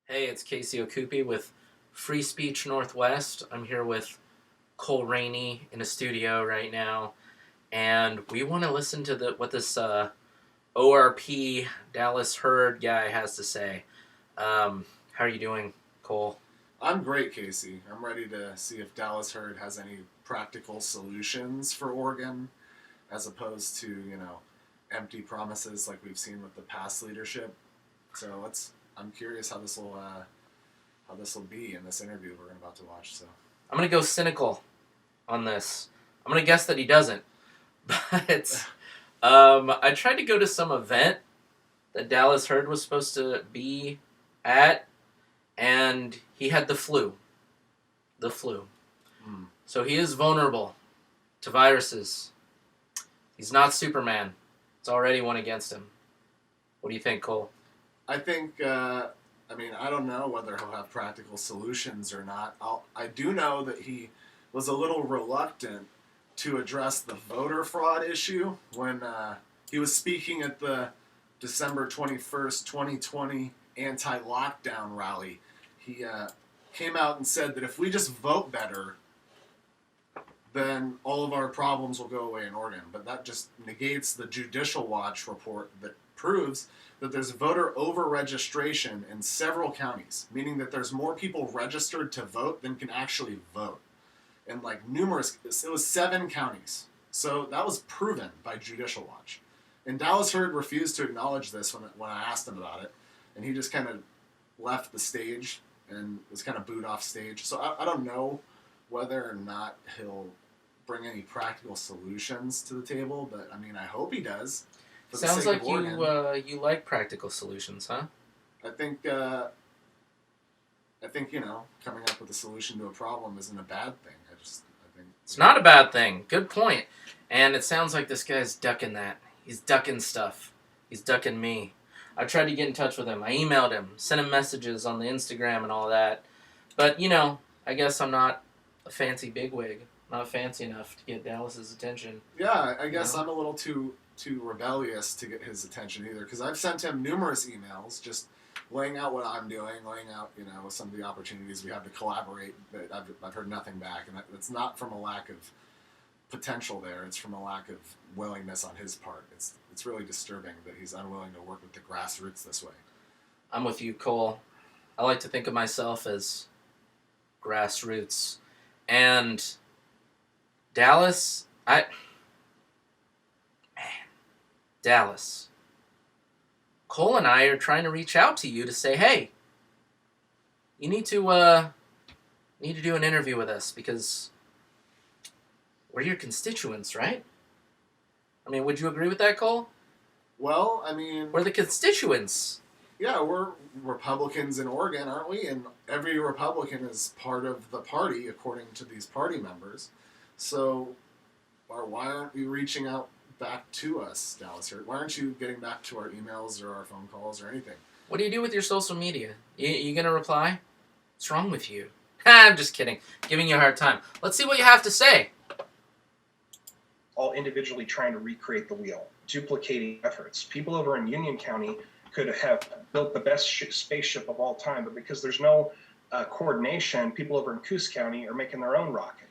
Hey, it's Casey Okupi with Free Speech Northwest. I'm here with Cole Rainey in a studio right now, and we want to listen to what this ORP Dallas Herd guy has to say. How are you doing, Cole? I'm great, Casey. I'm ready to see if Dallas Herd has any practical solutions for Oregon, as opposed to empty promises like we've seen with the past leadership. So let's. I'm curious how this will be in this interview we're about to watch. So I'm gonna go cynical on this. I'm gonna guess that he doesn't, but I tried to go to some event that Dallas Herd was supposed to be at, and he had the flu. The flu. hmm. So he is vulnerable to viruses. He's not Superman. It's already one against him. What do you think, Cole? I think. I mean, I don't know whether he'll have practical solutions or not. I do know that he was a little reluctant to address the voter fraud issue when he was speaking at the December 21st, 2020 anti-lockdown rally. He came out and said that if we just vote better, then all of our problems will go away in Oregon. But that just negates the Judicial Watch report that proves that there's voter over-registration in several counties, meaning that there's more people registered to vote than can actually vote. And like numerous, it was 7 counties. So that was proven by Judicial Watch. And Dallas Hurd refused to acknowledge this when I asked him about it. And he just kind of left the stage and was kind of booed off stage. So I don't know whether or not he'll bring any practical solutions to the table, but I mean, I hope he does. For the Sounds sake of like Oregon. you like practical solutions, huh? I think coming up with a solution to a problem isn't a bad thing. I think It's not a bad thing. Good point. And it sounds like this guy's ducking that. He's ducking stuff. He's ducking me. I tried to get in touch with him. I emailed him, sent him messages on the Instagram and all that. But, I guess I'm not a fancy bigwig. Not fancy enough to get Dallas's attention. Yeah, I You guess know? I'm a little too rebellious to get his attention either, because I've sent him numerous emails just laying out what I'm doing, laying out some of the opportunities we have to collaborate. But I've heard nothing back, and it's not from a lack of potential there. It's from a lack of willingness on his part. It's really disturbing that he's unwilling to work with the grassroots this way. I'm with you, Cole. I like to think of myself as grassroots. And Dallas, Dallas. Cole and I are trying to reach out to you to say, hey, you need to do an interview with us because we're your constituents, right? I mean, would you agree with that, Cole? Well, I mean, We're the constituents. yeah, we're Republicans in Oregon, aren't we? And every Republican is part of the party, according to these party members. So, why aren't you reaching out back to us, Dallas? Why aren't you getting back to our emails or our phone calls or anything? What do you do with your social media? You gonna reply? What's wrong with you? I'm just kidding. Giving you a hard time. Let's see what you have to say. All individually trying to recreate the wheel, duplicating efforts. People over in Union County could have built the best spaceship of all time, but because there's no coordination, people over in Coos County are making their own rocket.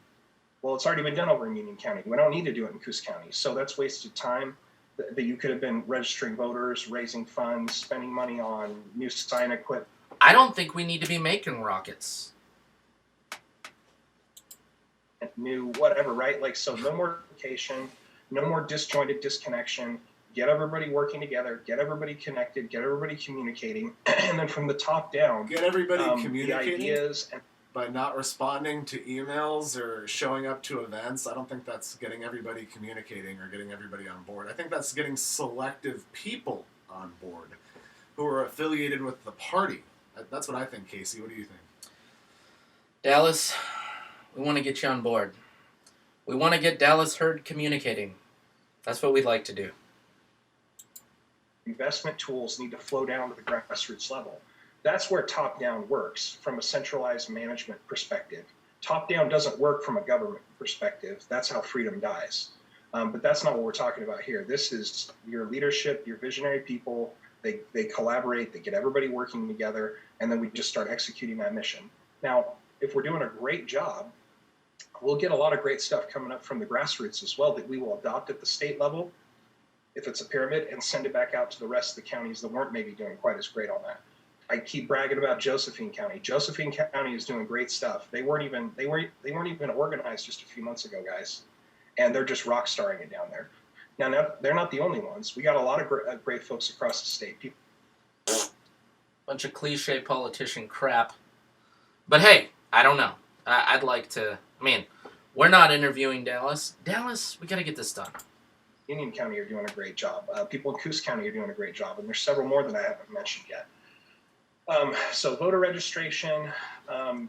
Well, it's already been done over in Union County. We don't need to do it in Coos County. So that's wasted time that you could have been registering voters, raising funds, spending money on new sign equipment. I don't think we need to be making rockets. New whatever, right? Like, so no more duplication, no more disjointed disconnection. Get everybody working together, get everybody connected, get everybody communicating, and then from the top down, Get everybody the communicating ideas and by not responding to emails or showing up to events. I don't think that's getting everybody communicating or getting everybody on board. I think that's getting selective people on board who are affiliated with the party. That's what I think, Casey. What do you think? Dallas, we want to get you on board. We want to get Dallas Herd communicating. That's what we'd like to do. investment tools need to flow down to the grassroots level. That's where top-down works from a centralized management perspective. Top-down doesn't work from a government perspective. That's how freedom dies. But that's not what we're talking about here. This is your leadership, your visionary people They collaborate, they get everybody working together, and then we just start executing that mission. Now, if we're doing a great job, we'll get a lot of great stuff coming up from the grassroots as well that we will adopt at the state level, if it's a pyramid, and send it back out to the rest of the counties that weren't maybe doing quite as great on that. I keep bragging about Josephine County. Josephine County is doing great stuff. They weren't even organized just a few months ago, guys, and they're just rock starring it down there. Now they're not the only ones. We got a lot of great folks across the state. Bunch of cliche politician crap. But hey, I don't know. I'd like to. I mean, we're not interviewing Dallas. Dallas, we got to get this done. Union County are doing a great job. People in Coos County are doing a great job, and there's several more that I haven't mentioned yet. So voter registration,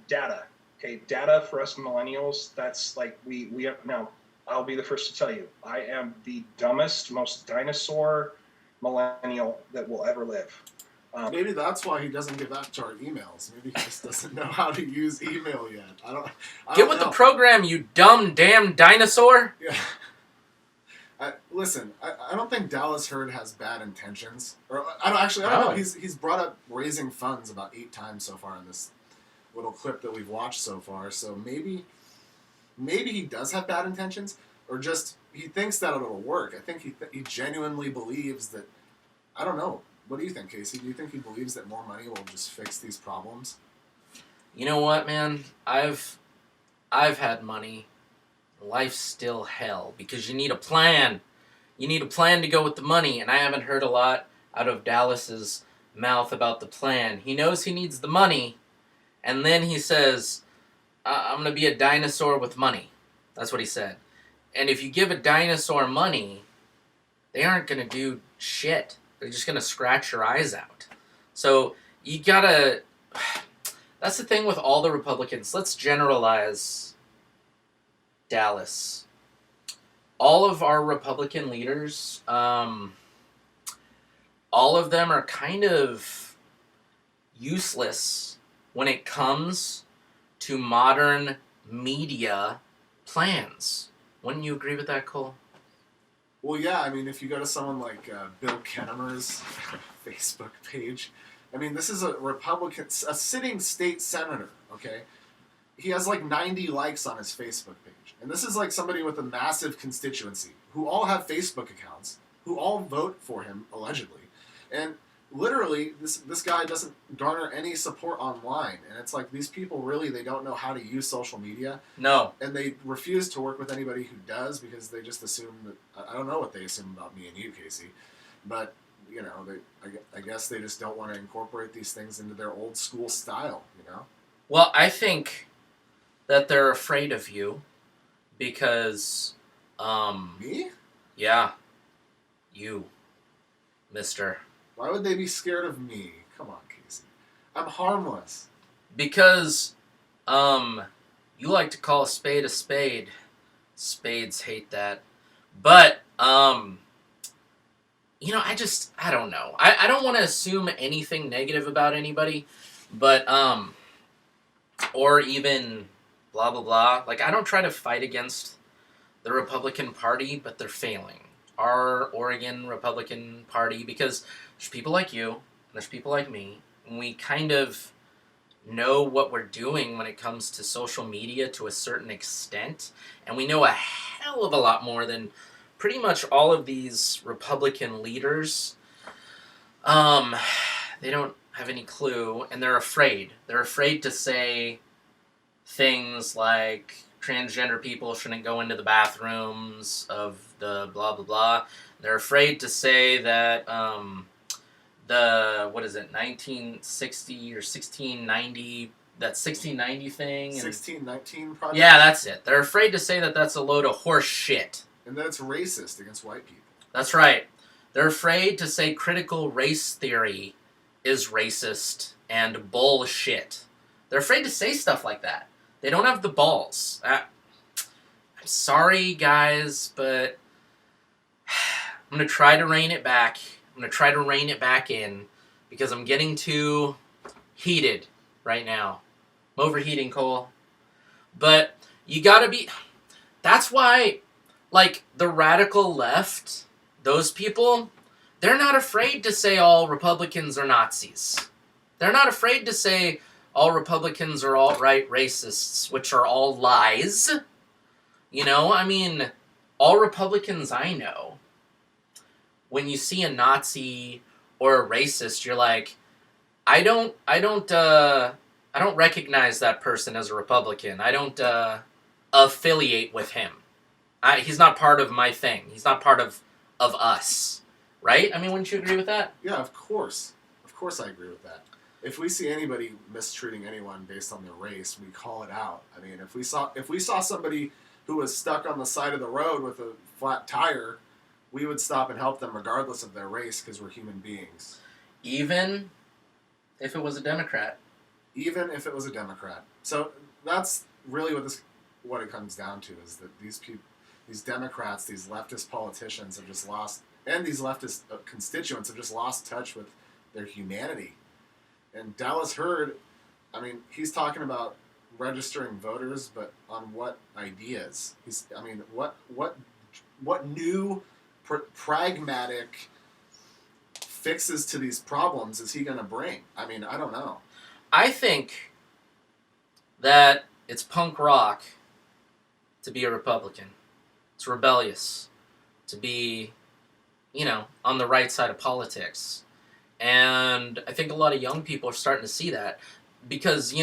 data. Okay, data for us millennials. That's like we have now. I'll be the first to tell you, I am the dumbest, most dinosaur millennial that will ever live. Maybe that's why he doesn't get back to our emails. Maybe he just doesn't know how to use email yet. I don't Get with know. the program, you dumb damn dinosaur. Yeah. Listen, I don't think Dallas Hurd has bad intentions. Or I don't know. He's brought up raising funds about 8 times so far in this little clip that we've watched so far. So maybe he does have bad intentions, or just he thinks that it'll work. I think he genuinely believes that. I don't know. What do you think, Casey? Do you think he believes that more money will just fix these problems? You know what, man? I've had money. Life's still hell because you need a plan. You need a plan to go with the money, and I haven't heard a lot out of Dallas's mouth about the plan. He knows he needs the money, and then he says, I'm going to be a dinosaur with money. That's what he said. And if you give a dinosaur money, they aren't going to do shit. They're just going to scratch your eyes out. So you got to... That's the thing with all the Republicans. Let's generalize Dallas. All of our Republican leaders, all of them are kind of useless when it comes to modern media plans. Wouldn't you agree with that, Cole? Well, yeah. I mean, if you go to someone like Bill Kennemer's Facebook page, I mean, this is a Republican, a sitting state senator, okay? He has like 90 likes on his Facebook page. And this is like somebody with a massive constituency who all have Facebook accounts, who all vote for him, allegedly. And literally, this guy doesn't garner any support online. And it's like these people really, they don't know how to use social media. No. And they refuse to work with anybody who does because they just assume that, I don't know what they assume about me and you, Casey, but, you know, I guess they just don't want to incorporate these things into their old school style, you know? Well, I think that they're afraid of you because, Me? yeah, you, mister. Why would they be scared of me? Come on, Casey. I'm harmless. Because, you like to call a spade a spade. Spades hate that. But, you know, I don't know. I don't want to assume anything negative about anybody, but, or even blah, blah, blah. Like, I don't try to fight against the Republican Party, but they're failing. Our Oregon Republican Party, because there's people like you, and there's people like me, and we kind of know what we're doing when it comes to social media to a certain extent, and we know a hell of a lot more than pretty much all of these Republican leaders. They don't have any clue, and they're afraid. They're afraid to say things like transgender people shouldn't go into the bathrooms of the blah, blah, blah. They're afraid to say that the, 1960 or 1690, that 1690 thing. 1619 project? Yeah, that's it. They're afraid to say that that's a load of horse shit. And that it's racist against white people. That's right. They're afraid to say critical race theory is racist and bullshit. They're afraid to say stuff like that. They don't have the balls. I'm sorry, guys, but I'm going to try to rein it back. I'm going to try to rein it back in because I'm getting too heated right now. I'm overheating, Cole. But you got to be... That's why, like, the radical left, those people, they're not afraid to say all Republicans are Nazis. They're not afraid to say all Republicans are alt-right racists, which are all lies. You know, I mean, all Republicans I know, when you see a Nazi or a racist, you're like, I don't recognize that person as a Republican. I don't affiliate with him. He's not part of my thing. He's not part of us, right? I mean, wouldn't you agree with that? Yeah, of course. Of course I agree with that. If we see anybody mistreating anyone based on their race, we call it out. I mean, if we saw somebody who was stuck on the side of the road with a flat tire, we would stop and help them regardless of their race because we're human beings. Even if it was a Democrat. Even if it was a Democrat. So that's really what it comes down to, is that these Democrats, these leftist politicians have just lost, and these leftist constituents have just lost touch with their humanity. And Dallas Hurd, I mean, he's talking about registering voters, but on what ideas? What new pragmatic fixes to these problems is he going to bring? I mean, I don't know. I think that it's punk rock to be a Republican. It's rebellious to be, on the right side of politics. And I think a lot of young people are starting to see that because,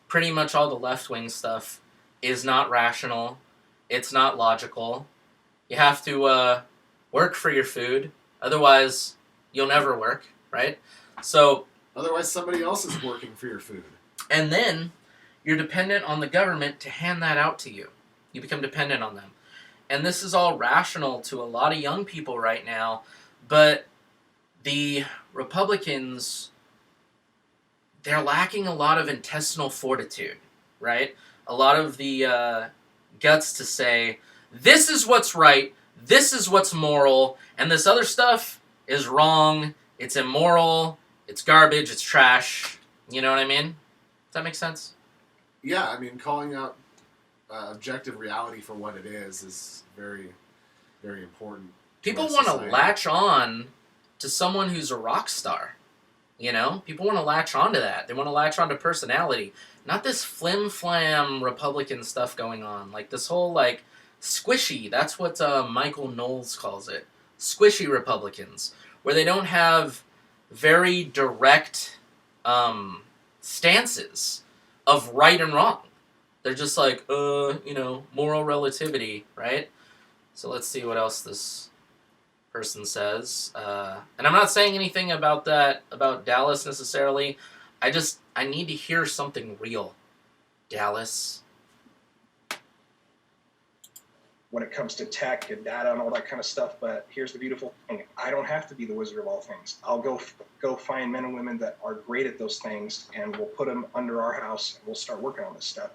pretty much all the left-wing stuff is not rational. It's not logical. You have to work for your food. Otherwise, you'll never work, right? So otherwise, somebody else is working for your food. And then you're dependent on the government to hand that out to you. You become dependent on them. And this is all rational to a lot of young people right now, but the Republicans, they're lacking a lot of intestinal fortitude, right? A lot of the guts to say, this is what's right, this is what's moral, and this other stuff is wrong, it's immoral, it's garbage, it's trash. You know what I mean? Does that make sense? Yeah, I mean, calling out objective reality for what it is very, very important. People want to latch on to someone who's a rock star. People want to latch on to that. They want to latch on to personality. Not this flim-flam Republican stuff going on. Like this whole, squishy. That's what Michael Knowles calls it. Squishy Republicans. Where they don't have very direct stances of right and wrong. They're just like, moral relativity, right? So let's see what else this person says. And I'm not saying anything about Dallas necessarily. I need to hear something real. Dallas. When it comes to tech and data and all that kind of stuff, but here's the beautiful thing. I don't have to be the wizard of all things. I'll go find men and women that are great at those things, and we'll put them under our house, and we'll start working on this stuff.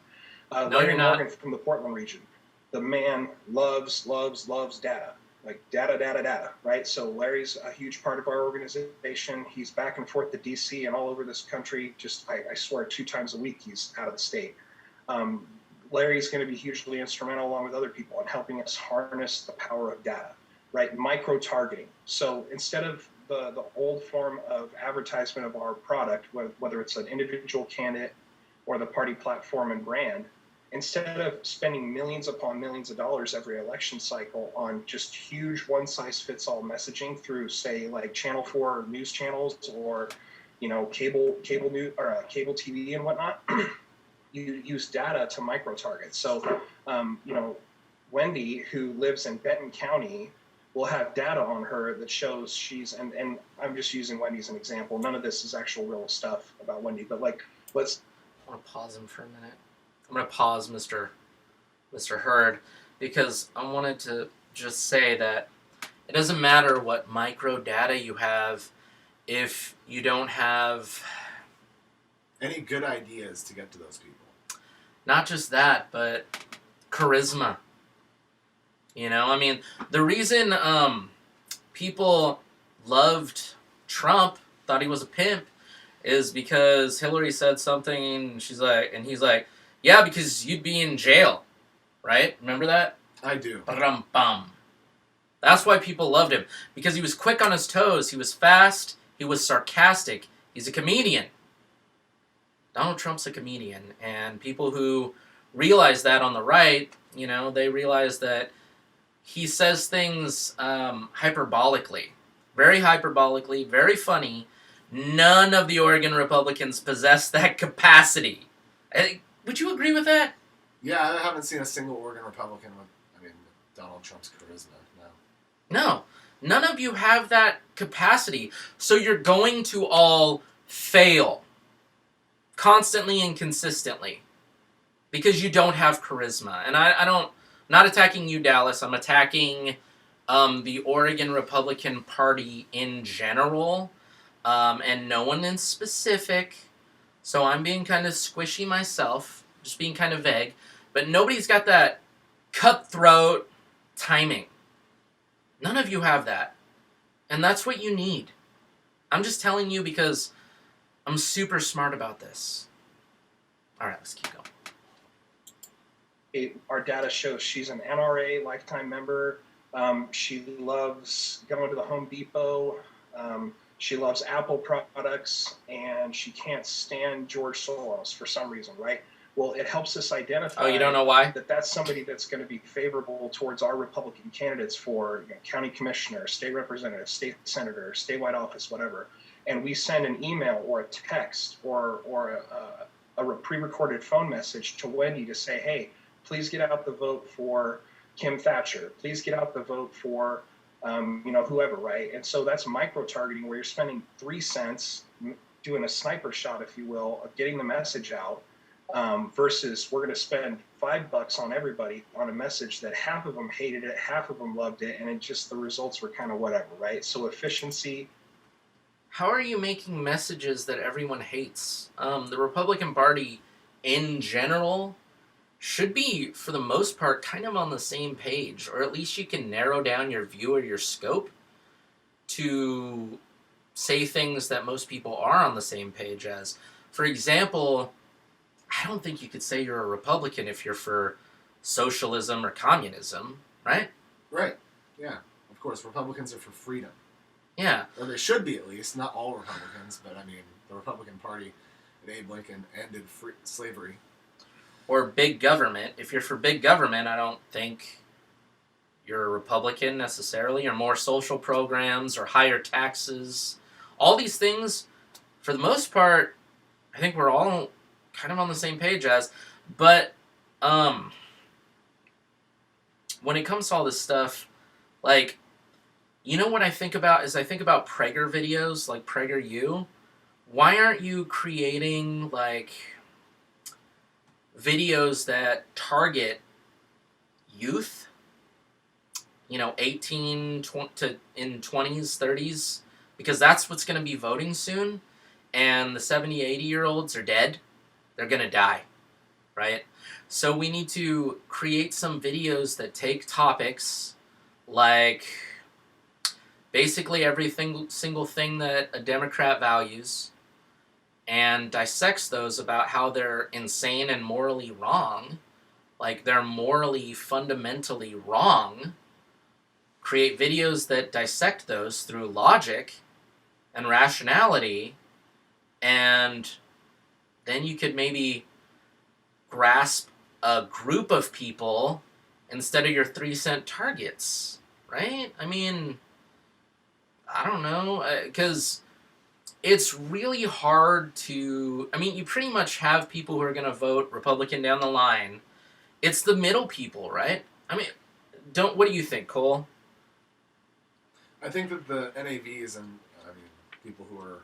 No, Larry you're not. Morgan from the Portland region. The man loves data. Like data, right? So Larry's a huge part of our organization. He's back and forth to DC and all over this country. Just, I swear, 2 times a week he's out of the state. Larry's going to be hugely instrumental, along with other people, in helping us harness the power of data, right? Micro-targeting. So instead of the old form of advertisement of our product, whether it's an individual candidate or the party platform and brand, instead of spending millions upon millions of dollars every election cycle on just huge one-size-fits-all messaging through, say, like Channel 4 news channels or, cable news or cable TV and whatnot, you use data to micro-target. So, Wendy, who lives in Benton County, will have data on her that shows and I'm just using Wendy as an example. None of this is actual real stuff about Wendy, but let's. I want to pause him for a minute. I'm going to pause Mr. Hurd because I wanted to just say that it doesn't matter what micro data you have if you don't have any good ideas to get to those people. Not just that, but charisma. The reason people loved Trump, thought he was a pimp, is because Hillary said something and he's like, yeah, because you'd be in jail, right? Remember that? I do. Bum. That's why people loved him. Because he was quick on his toes, he was fast, he was sarcastic, he's a comedian. Donald Trump's a comedian. And people who realize that on the right, you know, they realize that he says things hyperbolically. Very hyperbolically, very funny. None of the Oregon Republicans possess that capacity. Would you agree with that? Yeah, I haven't seen a single Oregon Republican with, Donald Trump's charisma. No. No. None of you have that capacity. So you're going to all fail. Constantly and consistently. Because you don't have charisma. And I don't... I'm not attacking you, Dallas. I'm attacking the Oregon Republican Party in general. And no one in specific. So I'm being kind of squishy myself. Just being kind of vague. But nobody's got that cutthroat timing. None of you have that. And that's what you need. I'm just telling you because I'm super smart about this. Alright, let's keep going. Our data shows she's an NRA lifetime member. She loves going to the Home Depot. She loves Apple products, and she can't stand George Soros for some reason, right? Well, it helps us identify. Oh, you don't know why? That's somebody that's going to be favorable towards our Republican candidates for county commissioner, state representative, state senator, statewide office, whatever. And we send an email or a text or a pre-recorded phone message to Wendy to say, hey, please get out the vote for Kim Thatcher. Please get out the vote for, whoever, right? And so that's micro-targeting where you're spending 3 cents doing a sniper shot, if you will, of getting the message out versus we're going to spend $5 on everybody on a message that half of them hated it, half of them loved it, and it just the results were kind of whatever, right? So efficiency. How are you making messages that everyone hates? The Republican Party in general should be, for the most part, kind of on the same page, or at least you can narrow down your view or your scope to say things that most people are on the same page as. For example, I don't think you could say you're a Republican if you're for socialism or communism, right? Right. Yeah. Of course, Republicans are for freedom. Yeah. Or they should be, at least. Not all Republicans, but the Republican Party and Abe Lincoln ended slavery. Or big government. If you're for big government, I don't think you're a Republican necessarily, or more social programs, or higher taxes. All these things, for the most part, I think we're all kind of on the same page as. But when it comes to all this stuff, like, you know what I think about is I think about Prager videos, like PragerU. Why aren't you creating, like, videos that target youth, 18 to in 20s, 30s, because that's what's going to be voting soon, and the 70, 80-year-olds are dead. They're going to die, right? So we need to create some videos that take topics like basically every single thing that a Democrat values and dissects those about how they're insane and morally wrong, like they're morally fundamentally wrong, create videos that dissect those through logic and rationality, and then you could maybe grasp a group of people instead of your 3-cent targets, right? I don't know, because it's really hard to... you pretty much have people who are going to vote Republican down the line. It's the middle people, right? What do you think, Cole? I think that the NAVs and, people who are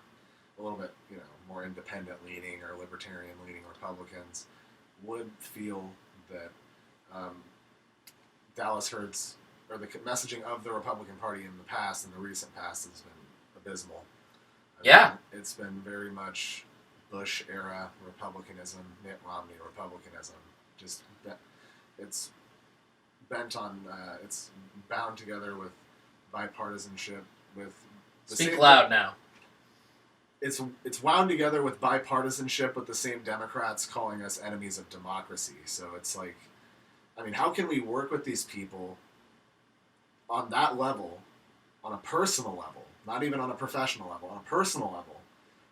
a little bit, more independent-leaning or libertarian-leaning Republicans would feel that Dallas Hurd's, or the messaging of the Republican Party in the past, in the recent past, has been abysmal. It's been very much Bush-era Republicanism, Mitt Romney Republicanism. Just, it's bent on, it's bound together with bipartisanship, with... Speak loud now. It's wound together with bipartisanship with the same Democrats calling us enemies of democracy. So it's like, how can we work with these people on that level, on a personal level, not even on a professional level, on a personal level,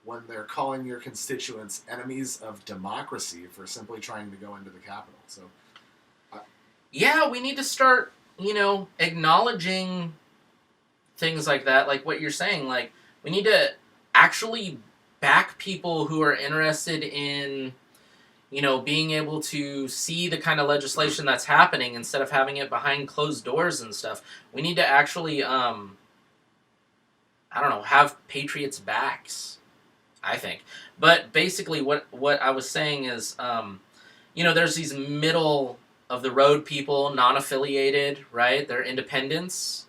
when they're calling your constituents enemies of democracy for simply trying to go into the Capitol. So, yeah, we need to start, acknowledging things like that, like what you're saying. Like, we need to actually back people who are interested in, being able to see the kind of legislation that's happening instead of having it behind closed doors and stuff. We need to actually, I don't know, have patriots' backs, I think. But basically, what I was saying is, there's these middle of the road people, non-affiliated, right? They're independents,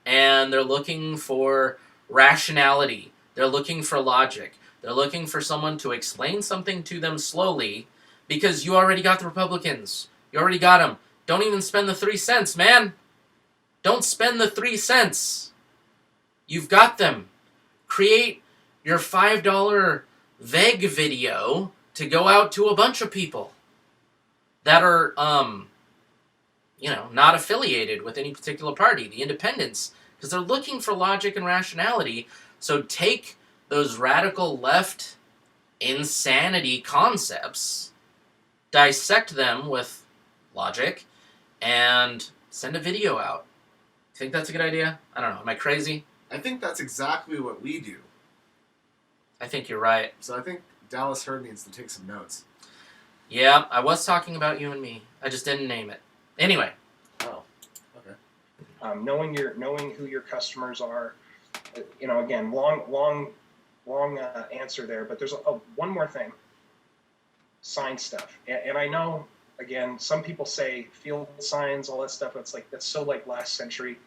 and they're looking for rationality. They're looking for logic. They're looking for someone to explain something to them slowly, because you already got the Republicans. You already got them. Don't even spend the 3 cents, man. Don't spend the 3 cents. You've got them. Create your $5 VEG video to go out to a bunch of people that are, not affiliated with any particular party, the independents, because they're looking for logic and rationality. So take those radical left insanity concepts, dissect them with logic, and send a video out. Think that's a good idea? I don't know. Am I crazy? I think that's exactly what we do. I think you're right. So I think Dallas Hurd needs to take some notes. Yeah, I was talking about you and me. I just didn't name it. Anyway. Oh, okay. Knowing who your customers are, again, long answer there. But there's one more thing. Sign stuff, and I know, again, some people say field signs, all that stuff. It's like that's so like last century.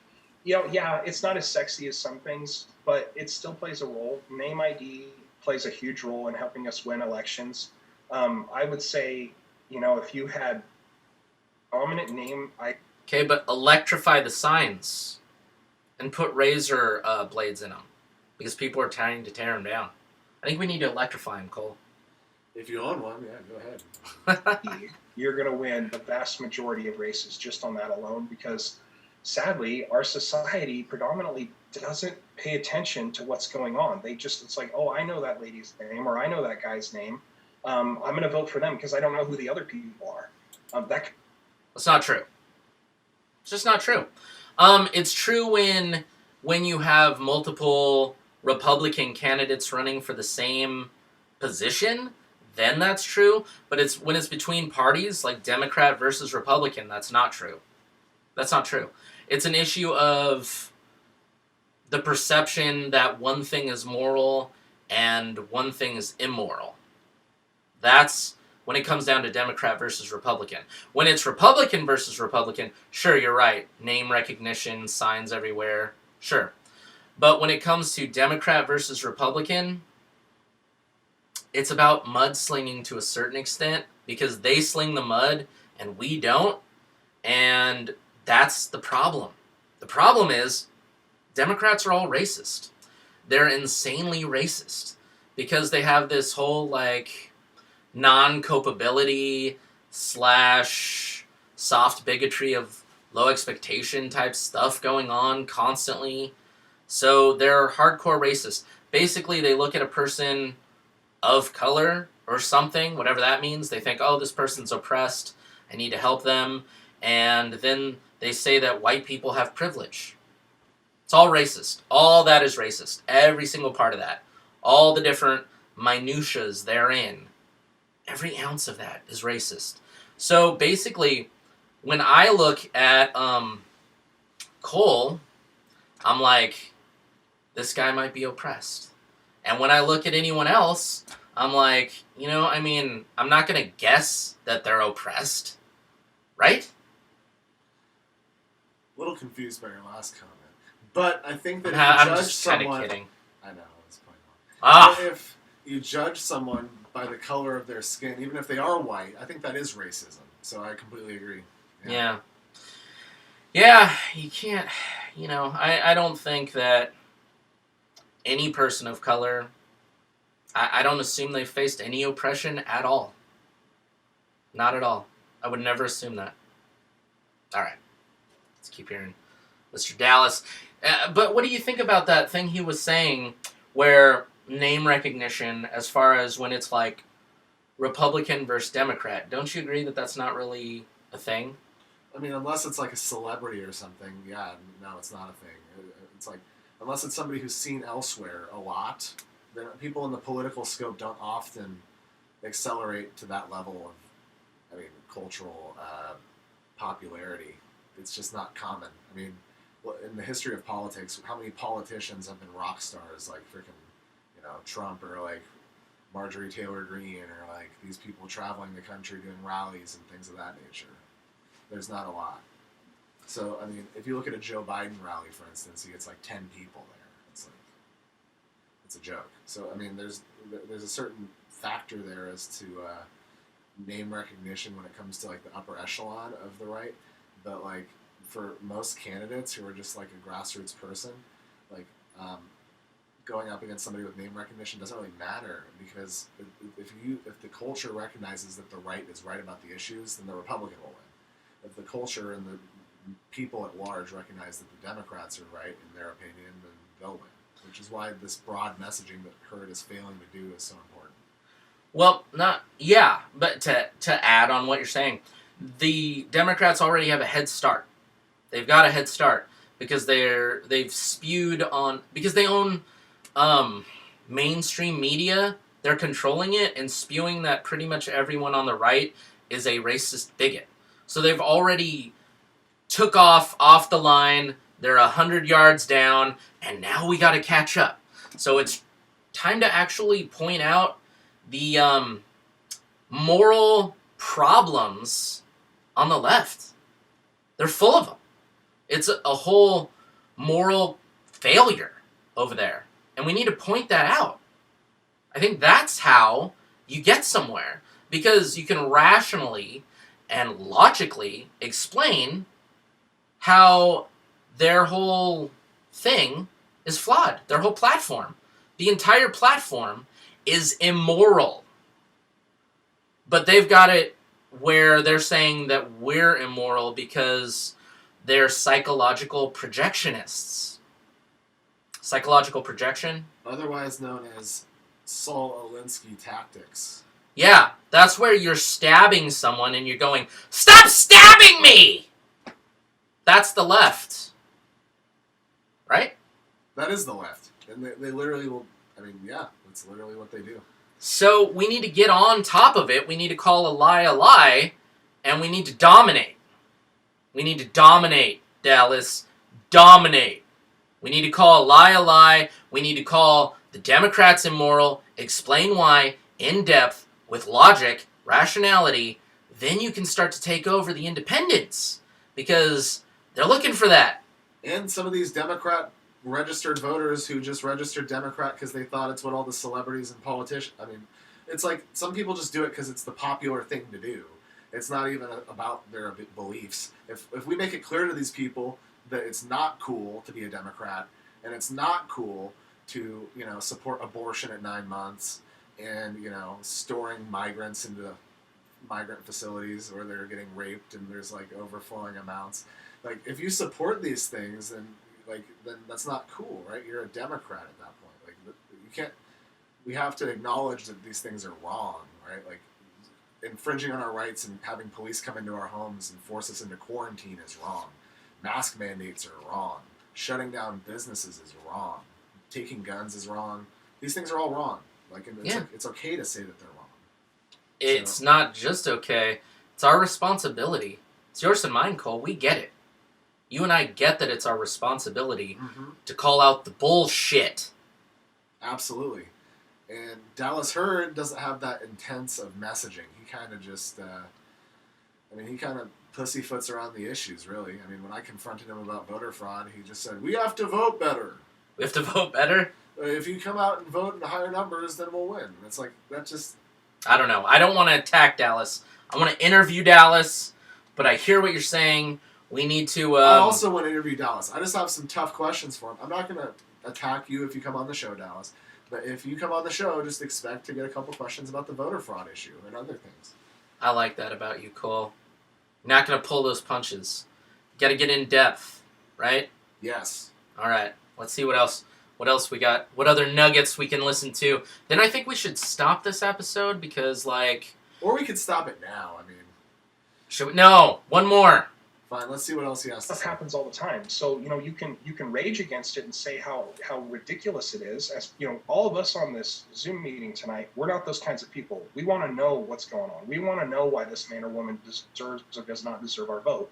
Yeah, it's not as sexy as some things, but it still plays a role. Name ID plays a huge role in helping us win elections. I would say, if you had prominent name, Okay, but electrify the signs and put razor blades in them, because people are trying to tear them down. I think we need to electrify them, Cole. If you own one, yeah, go ahead. You're going to win the vast majority of races just on that alone, because sadly, our society predominantly doesn't pay attention to what's going on. It's like, oh, I know that lady's name, or I know that guy's name. I'm going to vote for them because I don't know who the other people are. That's not true. It's just not true. It's true when you have multiple Republican candidates running for the same position, then that's true. But it's when it's between parties, like Democrat versus Republican, that's not true. That's not true. It's an issue of the perception that one thing is moral and one thing is immoral. That's when it comes down to Democrat versus Republican. When it's Republican versus Republican, sure, you're right. Name recognition, signs everywhere, sure. But when it comes to Democrat versus Republican, it's about mudslinging to a certain extent, because they sling the mud and we don't, and that's the problem. The problem is Democrats are all racist. They're insanely racist because they have this whole, non-copability / soft bigotry of low expectation type stuff going on constantly. So they're hardcore racist. Basically, they look at a person of color or something, whatever that means. They think, oh, this person's oppressed, I need to help them. And then they say that white people have privilege. It's all racist. All that is racist. Every single part of that. All the different minutiae therein. Every ounce of that is racist. So basically, when I look at Cole, I'm like, this guy might be oppressed. And when I look at anyone else, I'm like, I'm not going to guess that they're oppressed. Right? A little confused by your last comment. But I think that I'm if you judge just kind someone... of kidding. I know, it's probably not. Ah! But if you judge someone by the color of their skin, even if they are white, I think that is racism. So I completely agree. Yeah. Yeah, you can't, I don't think that any person of color, I don't assume they faced any oppression at all. Not at all. I would never assume that. All right. Let's keep hearing. Mr. Dallas. But what do you think about that thing he was saying where name recognition, as far as when it's like Republican versus Democrat, don't you agree that that's not really a thing? I mean, unless it's like a celebrity or something, yeah, no, it's not a thing. It's like, unless it's somebody who's seen elsewhere a lot, then people in the political scope don't often accelerate to that level of, I mean, cultural popularity. It's just not common. I mean, in the history of politics, how many politicians have been rock stars like freaking, Trump or like Marjorie Taylor Greene or like these people traveling the country doing rallies and things of that nature? There's not a lot. So, I mean, if you look at a Joe Biden rally, for instance, he gets like 10 people there. It's like, it's a joke. So, I mean, there's a certain factor there as to name recognition when it comes to like the upper echelon of the right. But like for most candidates who are just like a grassroots person, like going up against somebody with name recognition doesn't really matter, because if the culture recognizes that the right is right about the issues, then the Republican will win. If the culture and the people at large recognize that the Democrats are right in their opinion, then they'll win. Which is why this broad messaging that Hurd is failing to do is so important. Well, but to add on what you're saying, the Democrats already have a head start. They've got a head start because they've spewed on, because they own mainstream media. They're controlling it and spewing that pretty much everyone on the right is a racist bigot. So they've already took off the line. They're 100 yards down, and now we got to catch up. So it's time to actually point out the moral problems on the left. They're full of them. It's a whole moral failure over there, and we need to point that out. I think that's how you get somewhere, because you can rationally and logically explain how their whole thing is flawed. Their whole platform. The entire platform is immoral. But they've got it where they're saying that we're immoral because they're psychological projectionists. Psychological projection? Otherwise known as Saul Alinsky tactics. Yeah, that's where you're stabbing someone and you're going, "Stop stabbing me!" That's the left. Right? That is the left. And they literally will, I mean, yeah, that's literally what they do. So we need to get on top of it. We need to call a lie, and we need to dominate. We need to dominate, Dallas. Dominate. We need to call a lie. We need to call the Democrats immoral, explain why, in depth, with logic, rationality. Then you can start to take over the independents, because they're looking for that. And some of these Democrat registered voters who just registered Democrat because they thought it's what all the celebrities and politicians... I mean, it's like some people just do it because it's the popular thing to do. It's not even about their beliefs. If we make it clear to these people that it's not cool to be a Democrat, and it's not cool to, support abortion at 9 months, and, storing migrants into migrant facilities where they're getting raped and there's, overflowing amounts. If you support these things, then that's not cool, right? You're a Democrat at that point. You can't... We have to acknowledge that these things are wrong, right? Infringing on our rights and having police come into our homes and force us into quarantine is wrong. Mask mandates are wrong. Shutting down businesses is wrong. Taking guns is wrong. These things are all wrong. It's okay to say that they're wrong. It's not just okay. It's our responsibility. It's yours and mine, Cole. We get it. You and I get that it's our responsibility to call out the bullshit. Absolutely. And Dallas Hurd doesn't have that intense of messaging. He kind of just, he kind of pussyfoots around the issues, really. I mean, when I confronted him about voter fraud, he just said, "We have to vote better. We have to vote better?" If you come out and vote in higher numbers, then we'll win. It's that just... I don't know. I don't want to attack Dallas. I want to interview Dallas, but I hear what you're saying. We need to... I also want to interview Dallas. I just have some tough questions for him. I'm not going to attack you if you come on the show, Dallas. But if you come on the show, just expect to get a couple questions about the voter fraud issue and other things. I like that about you, Cole. You're not going to pull those punches. You got to get in depth, right? Yes. All right. Let's see what else. What else we got? What other nuggets we can listen to? Then I think we should stop this episode because, like, Or we could stop it now. I mean, should we? No, one more. fine. Let's see what else he has to Stuff say. happens all the time. So you can rage against it and say how ridiculous it is. As you know, all of us on this Zoom meeting tonight, we're not those kinds of people. We want to know what's going on. We want to know why this man or woman deserves or does not deserve our vote.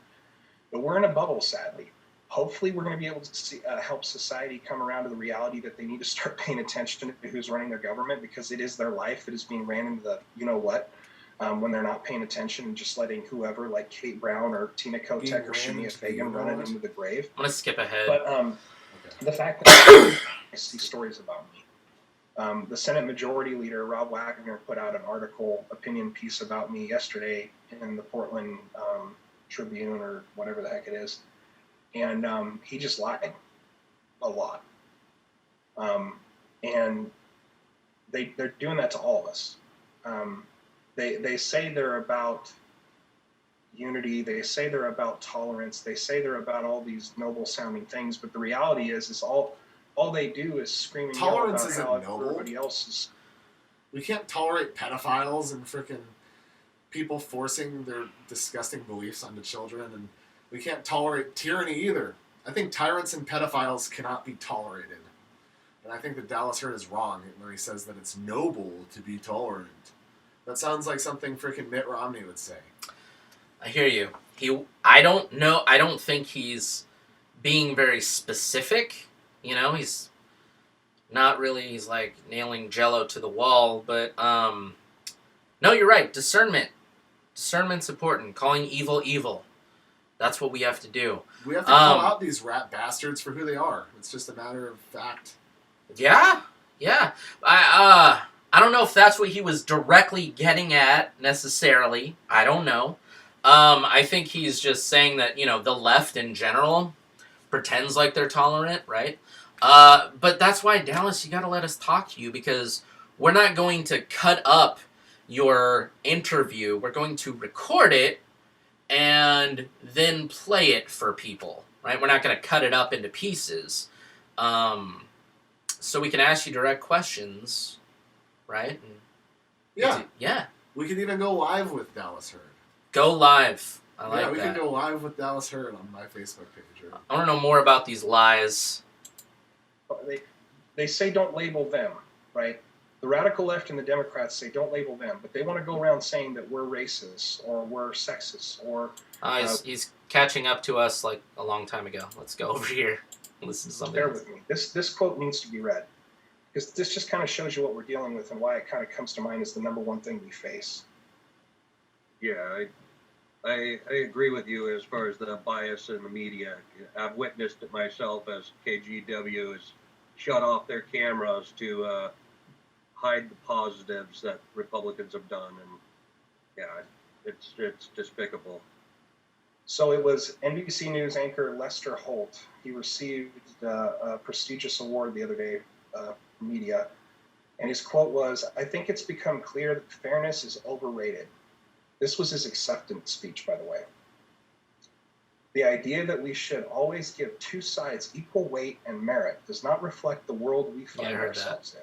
But we're in a bubble, sadly. Hopefully, we're going to be able to help society come around to the reality that they need to start paying attention to who's running their government, because it is their life that is being ran into the you-know-what when they're not paying attention and just letting whoever, like Kate Brown or Tina Kotek or Shania Fagan, run it into the grave. I'm going to skip ahead. But the fact that I see stories about me. The Senate Majority Leader, Rob Wagner, put out an opinion piece about me yesterday in the Portland Tribune or whatever the heck it is. And he just lied a lot. And they're doing that to all of us. They say they're about unity. They say they're about tolerance. They say they're about all these noble sounding things. But the reality is all they do is scream and yell Tolerance about isn't how noble. everybody else is. We can't tolerate pedophiles and freaking people forcing their disgusting beliefs onto children, and we can't tolerate tyranny either. I think tyrants and pedophiles cannot be tolerated. And I think that Dallas Hurt is wrong when he says that it's noble to be tolerant. That sounds like something freaking Mitt Romney would say. I hear you. I don't know. I don't think he's being very specific. You know, he's not really. He's like nailing Jello to the wall. But no, you're right. Discernment's important. Calling evil evil. That's what we have to do. We have to call out these rat bastards for who they are. It's just a matter of fact. Yeah. I don't know if that's what he was directly getting at necessarily. I don't know. I think he's just saying that, you know, the left in general pretends like they're tolerant, right? But that's why, Dallas, you got to let us talk to you, because we're not going to cut up your interview. We're going to record it and then play it for people, right? We're not going to cut it up into pieces. So we can ask you direct questions, right? And Yeah. Yeah. We could even go live with Dallas Hurt. Go live. I like we that. could go live with Dallas Hurt on my Facebook page. Or... I want to know more about these lies. They say don't label them, right? The radical left and the Democrats say don't label them, but they want to go around saying that we're racist or we're sexist or... He's catching up to us like a long time ago. Let's go over here and listen to something. Bear with me. This quote needs to be read, because this just kind of shows you what we're dealing with and why it kind of comes to mind as the number one thing we face. Yeah, I agree with you as far as the bias in the media. I've witnessed it myself as KGW has shut off their cameras to hide the positives that Republicans have done, and yeah, it's despicable. So it was NBC News anchor Lester Holt. He received a prestigious award the other day, media, and his quote was, "I think it's become clear that fairness is overrated." This was his acceptance speech, by the way. The idea that we should always give two sides equal weight and merit does not reflect the world we find ourselves in.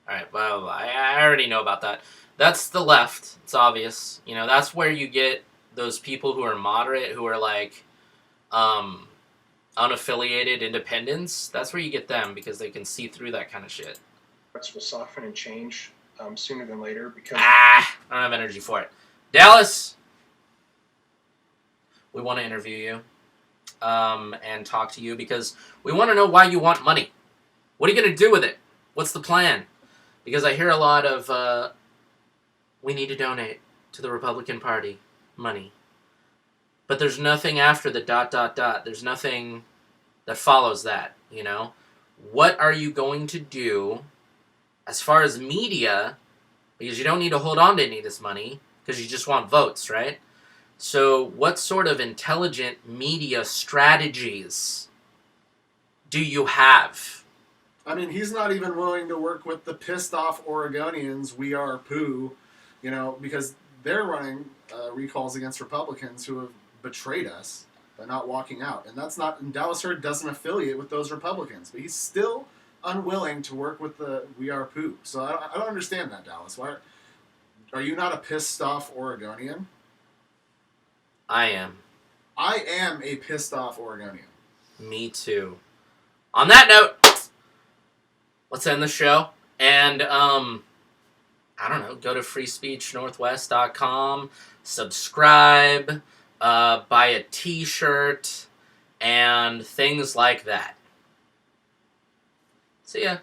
All right, well, I already know about that. That's the left. It's obvious. You know, that's where you get those people who are moderate, who are like unaffiliated independents. That's where you get them, because they can see through that kind of shit. Will soften and change sooner than later, because... I don't have energy for it. Dallas, we want to interview you and talk to you, because we want to know why you want money. What are you going to do with it? What's the plan? Because I hear a lot of, we need to donate to the Republican Party money. But there's nothing after the ... There's nothing that follows that, you know? What are you going to do as far as media? Because you don't need to hold on to any of this money, because you just want votes, right? So what sort of intelligent media strategies do you have? I mean, he's not even willing to work with the pissed off Oregonians, We Are Pooh, you know, because they're running recalls against Republicans who have betrayed us by not walking out. And that's not, and Dallas Hurd doesn't affiliate with those Republicans, but he's still unwilling to work with the We Are Poop. So I don't understand that, Dallas. Why are you not a pissed off Oregonian? I am. I am a pissed off Oregonian. Me too. On that note, let's end the show. And, I don't know, go to freespeechnorthwest.com, subscribe, buy a t-shirt, and things like that. See ya.